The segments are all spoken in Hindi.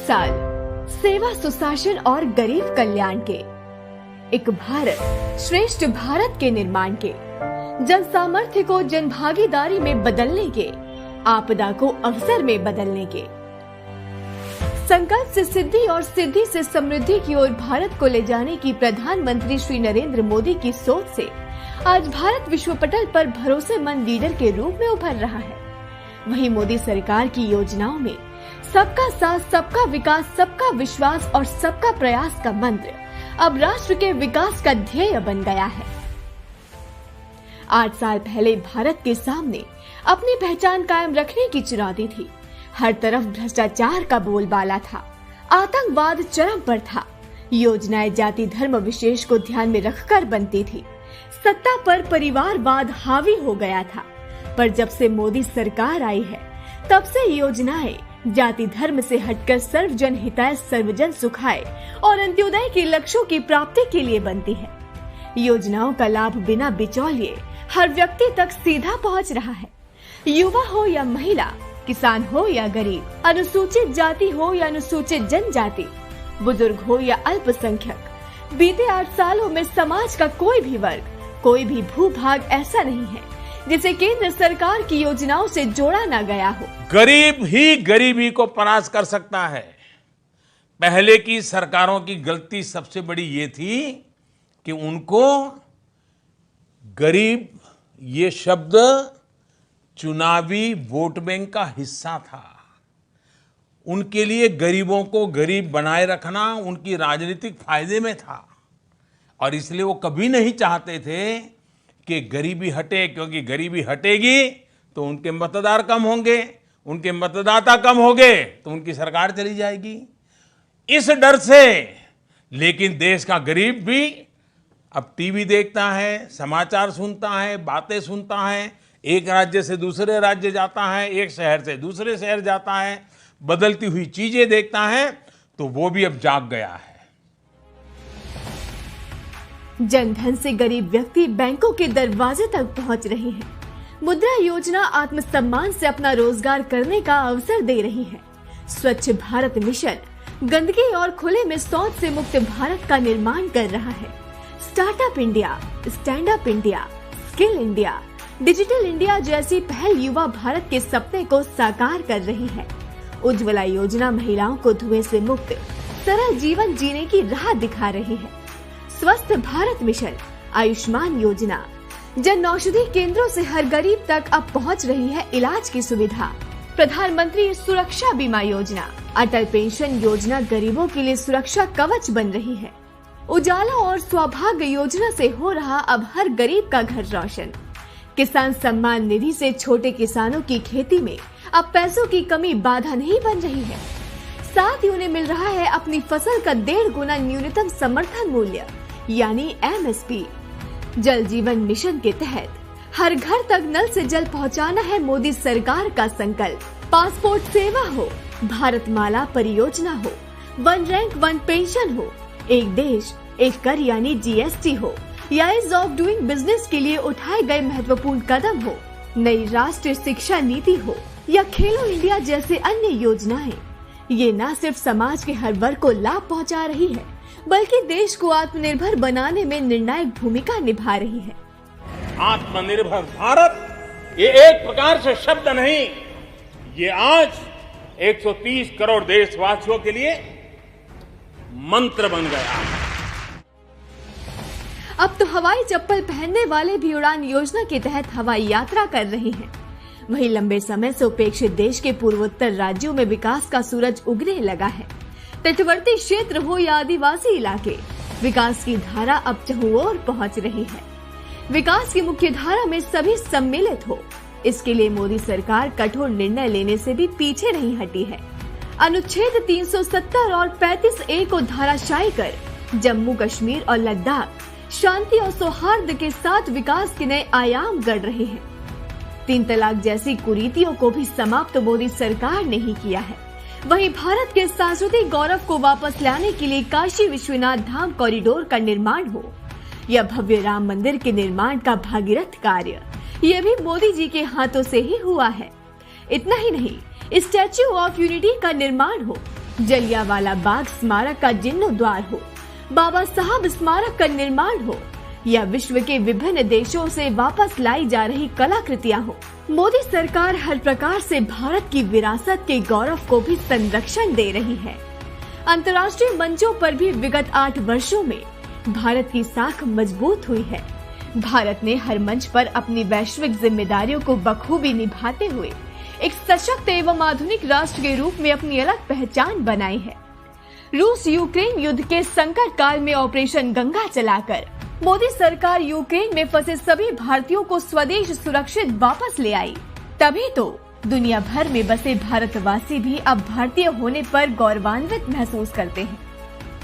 साल सेवा, सुशासन और गरीब कल्याण के, एक भारत श्रेष्ठ भारत के निर्माण के, जन सामर्थ्य को जन भागीदारी में बदलने के, आपदा को अवसर में बदलने के, संकल्प से सिद्धि और सिद्धि से समृद्धि की ओर भारत को ले जाने की प्रधानमंत्री श्री नरेंद्र मोदी की सोच से आज भारत विश्व पटल पर भरोसेमंद लीडर के रूप में उभर रहा है। वहीं मोदी सरकार की योजनाओं में सबका साथ, सबका विकास, सबका विश्वास और सबका प्रयास का मंत्र अब राष्ट्र के विकास का ध्येय बन गया है। 8 साल पहले भारत के सामने अपनी पहचान कायम रखने की चुनौती थी। हर तरफ भ्रष्टाचार का बोलबाला था, आतंकवाद चरम पर था, योजनाएं जाति धर्म विशेष को ध्यान में रखकर बनती थी, सत्ता पर परिवारवाद हावी हो गया था। पर जब से मोदी सरकार आई है, तब से योजनाएं जाति धर्म से हटकर सर्वजन हिताय, सर्वजन सुखाय और अंत्योदय के लक्ष्यों की प्राप्ति के लिए बनती है। योजनाओं का लाभ बिना बिचौलिए हर व्यक्ति तक सीधा पहुंच रहा है। युवा हो या महिला, किसान हो या गरीब, अनुसूचित जाति हो या अनुसूचित जनजाति, बुजुर्ग हो या अल्पसंख्यक, बीते 8 सालों में समाज का कोई भी वर्ग, कोई भी भूभाग ऐसा नहीं है जिसे केंद्र सरकार की योजनाओं से जोड़ा ना गया हो। गरीब ही गरीबी को परास्त कर सकता है। पहले की सरकारों की गलती सबसे बड़ी ये थी कि उनको गरीब ये शब्द चुनावी वोट बैंक का हिस्सा था। उनके लिए गरीबों को गरीब बनाए रखना उनकी राजनीतिक फायदे में था और इसलिए वो कभी नहीं चाहते थे कि गरीबी हटे, क्योंकि गरीबी हटेगी तो उनके मतदार कम होंगे, उनके मतदाता कम होंगे तो उनकी सरकार चली जाएगी। इस डर से लेकिन देश का गरीब भी अब टीवी देखता है, समाचार सुनता है, बातें सुनता है, एक राज्य से दूसरे राज्य जाता है, एक शहर से दूसरे शहर जाता है, बदलती हुई चीजें देखता है, तो वो भी अब जाग गया है। जनधन से गरीब व्यक्ति बैंकों के दरवाजे तक पहुंच रहे हैं। मुद्रा योजना आत्मसम्मान से अपना रोजगार करने का अवसर दे रही है। स्वच्छ भारत मिशन गंदगी और खुले में शौच से मुक्त भारत का निर्माण कर रहा है। Startup India, stand up India, skill India, digital India जैसी पहल युवा भारत के सपने को साकार कर रही है। उज्ज्वला योजना महिलाओं को धुएं से मुक्त सरल जीवन जीने की राह दिखा रही है। स्वस्थ भारत मिशन, आयुष्मान योजना, जन औषधि केंद्रों से हर गरीब तक अब पहुंच रही है इलाज की सुविधा। प्रधानमंत्री सुरक्षा बीमा योजना, अटल पेंशन योजना गरीबों के लिए सुरक्षा कवच बन रही है। उजाला और सौभाग्य योजना से हो रहा अब हर गरीब का घर रोशन। किसान सम्मान निधि से छोटे किसानों की खेती में अब पैसों की कमी बाधा नहीं बन रही है। साथ ही उन्हें मिल रहा है अपनी फसल का 1.5 गुना न्यूनतम समर्थन मूल्य यानी MSP। जल जीवन मिशन के तहत हर घर तक नल से जल पहुंचाना है मोदी सरकार का संकल्प। पासपोर्ट सेवा हो, भारत माला परियोजना हो, 1 रैंक 1 पेंशन हो, एक देश एक कर यानी GST हो, या ईज ऑफ डूइंग बिजनेस के लिए उठाए गए महत्वपूर्ण कदम हो, नई राष्ट्रीय शिक्षा नीति हो या खेलो इंडिया जैसे अन्य योजनाएं, ये न सिर्फ समाज के हर वर्ग को लाभ पहुंचा रही है, बल्कि देश को आत्मनिर्भर बनाने में निर्णायक भूमिका निभा रही है। आत्मनिर्भर भारत ये एक प्रकार से शब्द नहीं, ये आज 130 करोड़ देशवासियों के लिए मंत्र बन गया है। अब तो हवाई चप्पल पहनने वाले भी उड़ान योजना के तहत हवाई यात्रा कर रहे हैं। वहीं लंबे समय से उपेक्षित देश के पूर्वोत्तर राज्यों में विकास का सूरज उगने लगा है। तटवर्ती क्षेत्र हो या आदिवासी इलाके, विकास की धारा अब चहुओर पहुंच रही है। विकास की मुख्य धारा में सभी सम्मिलित हो, इसके लिए मोदी सरकार कठोर निर्णय लेने से भी पीछे नहीं हटी है। अनुच्छेद 370 और 35A को धाराशायी कर जम्मू कश्मीर और लद्दाख शांति और सौहार्द के साथ विकास के नए आयाम गढ़ रहे हैं। 3 तलाक जैसी कुरीतियों को भी समाप्त मोदी सरकार ने ही किया है। वहीं भारत के सांस्कृतिक गौरव को वापस लाने के लिए काशी विश्वनाथ धाम कॉरिडोर का निर्माण हो या भव्य राम मंदिर के निर्माण का भागीरथ कार्य, ये भी मोदी जी के हाथों से ही हुआ है। इतना ही नहीं, स्टैच्यू ऑफ यूनिटी का निर्माण हो जलियांवाला बाग स्मारक का जीर्णोद्धार हो, बाबा साहब स्मारक का निर्माण हो या विश्व के विभिन्न देशों से वापस लाई जा रही कलाकृतियां हो, मोदी सरकार हर प्रकार से भारत की विरासत के गौरव को भी संरक्षण दे रही है। अंतर्राष्ट्रीय मंचों पर भी विगत 8 वर्षों में भारत की साख मजबूत हुई है। भारत ने हर मंच पर अपनी वैश्विक जिम्मेदारियों को बखूबी निभाते हुए एक सशक्त एवं आधुनिक राष्ट्र के रूप में अपनी अलग पहचान बनाई है। रूस यूक्रेन युद्ध के संकट काल में ऑपरेशन गंगा चलाकर मोदी सरकार यूक्रेन में फंसे सभी भारतीयों को स्वदेश सुरक्षित वापस ले आई। तभी तो दुनिया भर में बसे भारतवासी भी अब भारतीय होने पर गौरवान्वित महसूस करते हैं।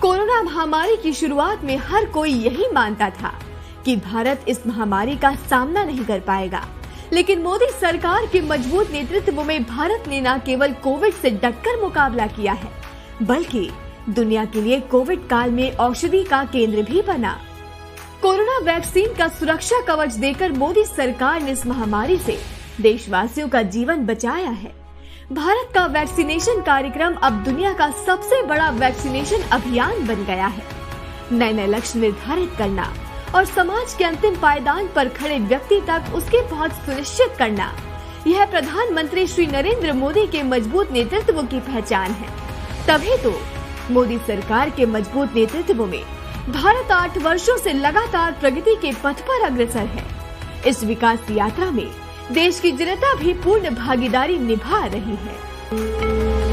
कोरोना महामारी की शुरुआत में हर कोई यही मानता था कि भारत इस महामारी का सामना नहीं कर पाएगा, लेकिन मोदी सरकार के मजबूत नेतृत्व में भारत ने न केवल कोविड से डटकर मुकाबला किया है, बल्कि दुनिया के लिए कोविड काल में औषधि का केंद्र भी बना। कोरोना वैक्सीन का सुरक्षा कवच देकर मोदी सरकार ने इस महामारी से देशवासियों का जीवन बचाया है। भारत का वैक्सीनेशन कार्यक्रम अब दुनिया का सबसे बड़ा वैक्सीनेशन अभियान बन गया है। नए लक्ष्य निर्धारित करना और समाज के अंतिम पायदान पर खड़े व्यक्ति तक उसकी पहुंच सुनिश्चित करना, यह प्रधानमंत्री श्री नरेंद्र मोदी के मजबूत नेतृत्व की पहचान है। तभी तो मोदी सरकार के मजबूत नेतृत्व में भारत 8 वर्षों से लगातार प्रगति के पथ पर अग्रसर है। इस विकास यात्रा में देश की जनता भी पूर्ण भागीदारी निभा रही है।